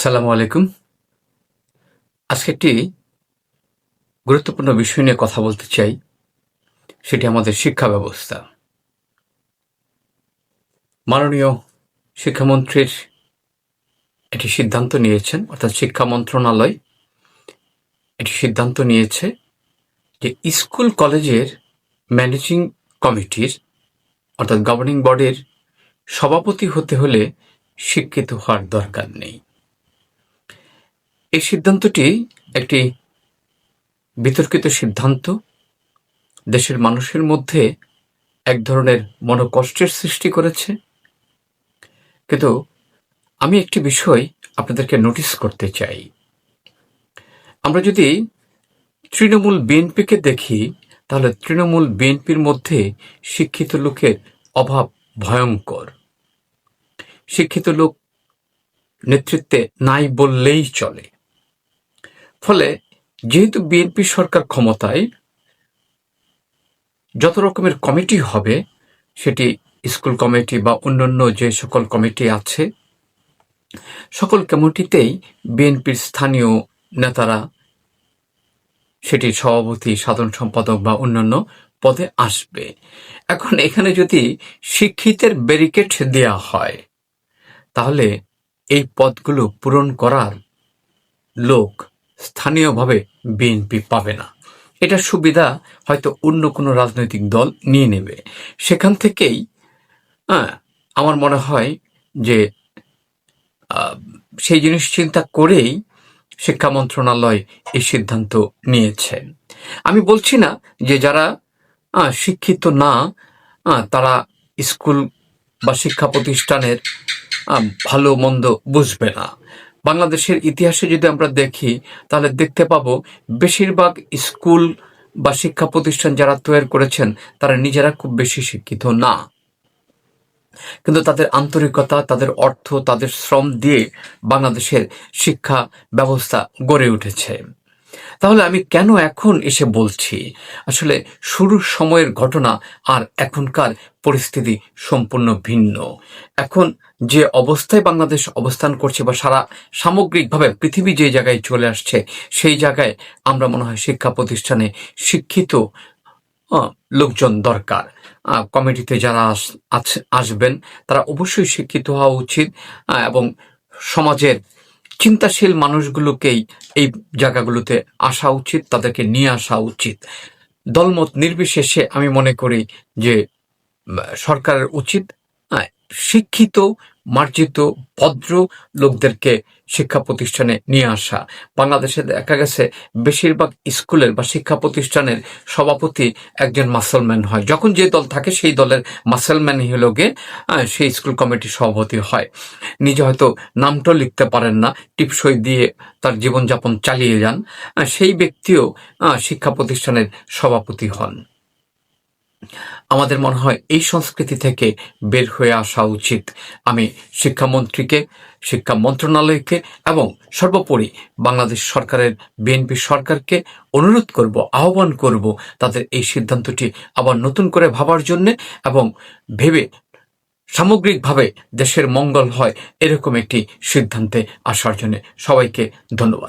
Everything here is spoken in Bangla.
আসসালামু আলাইকুম। আজকে একটি গুরুত্বপূর্ণ বিষয় নিয়ে কথা বলতে চাই। সেটি আমাদের শিক্ষা ব্যবস্থা। মাননীয় শিক্ষামন্ত্রীর একটি সিদ্ধান্ত নিয়েছেন, অর্থাৎ শিক্ষা মন্ত্রণালয় একটি সিদ্ধান্ত নিয়েছে যে স্কুল কলেজের ম্যানেজিং কমিটির অর্থাৎ গভর্নিং বডির সভাপতি হতে হলে শিক্ষিত হওয়ার দরকার নেই। এই সিদ্ধান্তটি একটি বিতর্কিত সিদ্ধান্ত। দেশের মানুষের মধ্যে এক ধরনের মনোকষ্টের সৃষ্টি করেছে। কিন্তু আমি একটি বিষয় আপনাদেরকে নোটিস করতে চাই। আমরা যদি তৃণমূল বিএনপিকে দেখি, তাহলে তৃণমূল বিএনপির মধ্যে শিক্ষিত লোকের অভাব ভয়ঙ্কর। শিক্ষিত লোক নেতৃত্বে নাই বললেই চলে। ফলে যেহেতু বিএনপি সরকার ক্ষমতায়, যত রকমের কমিটি হবে, সেটি স্কুল কমিটি বা অন্যান্য যে সকল কমিটি আছে, সকল কমিটিতেই বিএনপির স্থানীয় নেতারা সেটির সভাপতি, সাধারণ সম্পাদক বা অন্যান্য পদে আসবে। এখন এখানে যদি শিক্ষিতের ব্যারিকেড দেয়া হয়, তাহলে এই পদগুলো পূরণ করার লোক স্থানীয়ভাবে বিএনপি পাবে না। এটার সুবিধা হয়তো অন্য কোনো রাজনৈতিক দল নিয়ে নেবে। সেখান থেকেই আমার মনে হয় যে সেই জিনিস চিন্তা করেই শিক্ষা মন্ত্রণালয় এই সিদ্ধান্ত নিয়েছে। আমি বলছি না যে যারা শিক্ষিত না তারা স্কুল বা শিক্ষা প্রতিষ্ঠানের ভালো মন্দ বুঝবে না। বাংলাদেশের ইতিহাসে যদি আমরা দেখি, তাহলে দেখতে পাবো বেশিরভাগ স্কুল বা শিক্ষা প্রতিষ্ঠান যারা তৈরি করেছেন তারা নিজেরা খুব বেশি শিক্ষিত না, কিন্তু তাদের আন্তরিকতা, তাদের অর্থ, তাদের শ্রম দিয়ে বাংলাদেশের শিক্ষা ব্যবস্থা গড়ে উঠেছে। তাহলে আমি কেন এখন এসে বলছি? আসলে শুরুর সময়ের ঘটনা আর এখনকার পরিস্থিতি সম্পূর্ণ ভিন্ন। এখন যে অবস্থায় বাংলাদেশ অবস্থান করছে বা সারা সামগ্রিকভাবে পৃথিবী যে জায়গায় চলে আসছে, সেই জায়গায় আমরা মনে হয় শিক্ষা প্রতিষ্ঠানে শিক্ষিত লোকজন দরকার। কমিটিতে যারা আসবেন তারা অবশ্যই শিক্ষিত হওয়া উচিত এবং সমাজের চিন্তাশীল মানুষগুলোকেই এই জায়গাগুলোতে আসা উচিত, তাদেরকে নিয়ে আসা উচিত। দলমত নির্বিশেষে আমি মনে করি যে সরকারের উচিত শিক্ষিত, মার্জিত, ভদ্র লোকদেরকে শিক্ষা প্রতিষ্ঠানে নিয়ে আসা। বাংলাদেশে দেখা গেছে বেশিরভাগ স্কুলের বা শিক্ষা প্রতিষ্ঠানের সভাপতি একজন মাসলম্যান হয়। যখন যে দল থাকে সেই দলের মাসলম্যানই হলো গিয়ে সেই স্কুল কমিটির সভাপতি হয়। নিজে হয়তো নামটাও লিখতে পারেন না, টিপসই দিয়ে তার জীবনযাপন চালিয়ে যান। সেই ব্যক্তিও শিক্ষা প্রতিষ্ঠানের সভাপতি হন। আমাদের মনে হয় এই সংস্কৃতি থেকে বের হয়ে আসা উচিত। আমি শিক্ষামন্ত্রীকে, শিক্ষা মন্ত্রণালয়কে এবং সর্বোপরি বাংলাদেশ সরকারের বিএনপি সরকারকে অনুরোধ করব, আহ্বান করব তাদের এই সিদ্ধান্তটি আবার নতুন করে ভাবার জন্যে এবং ভেবে সামগ্রিকভাবে দেশের মঙ্গল হয় এরকম একটি সিদ্ধান্তে আসার জন্য। সবাইকে ধন্যবাদ।